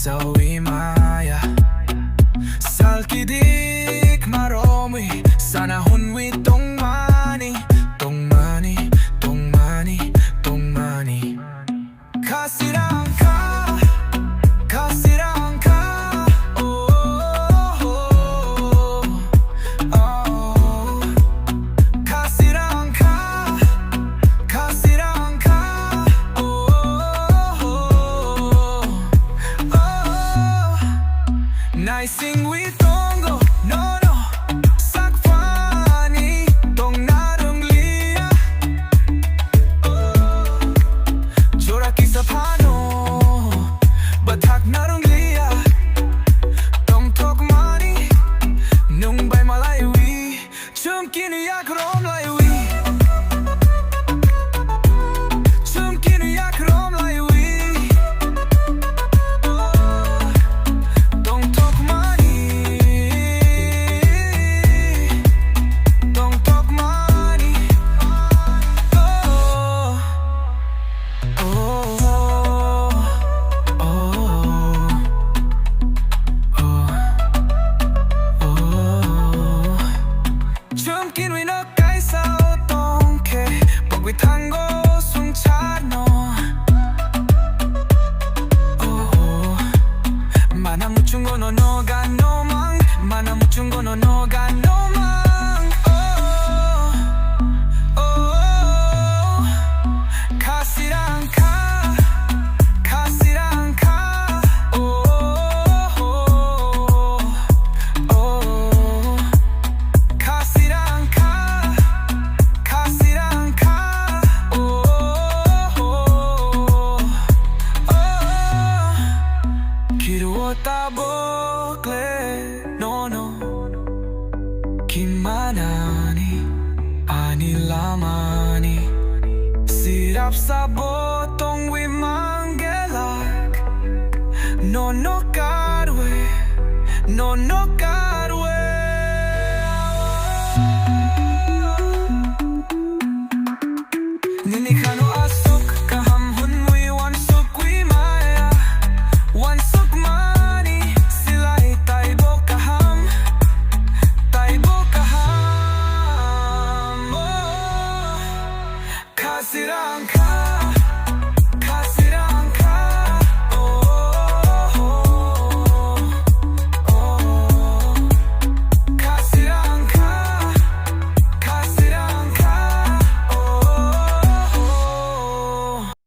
maya salkidik maromi sana hunwi tong mani tong mani tong mani tong mani Khaswrangkha Khaswrangkha oh oh oh Khaswrangkha Khaswrangkha oh oh oh Nai sing we don't go no no sak fani tong narung lia Jora kisa pano batak narung lia tong tok mani nung bay malay wi chum kini yak rom lay wi chum kini yak rom lay wi tong tok mani tong tok mani oh oh chum kin wi no kai sao tong ke bok wi tango sung cha no oh mana muchung go no no ga no mang mana muchung go no no ga no mang oh oh Khaswrangkha Khaswrangkha oh oh oh Khaswrangkha Khaswrangkha oh oh oh Kiruota bokle no no Kimanani ani lamani Sirap sa botong wi mangelak No no karwe No no karwe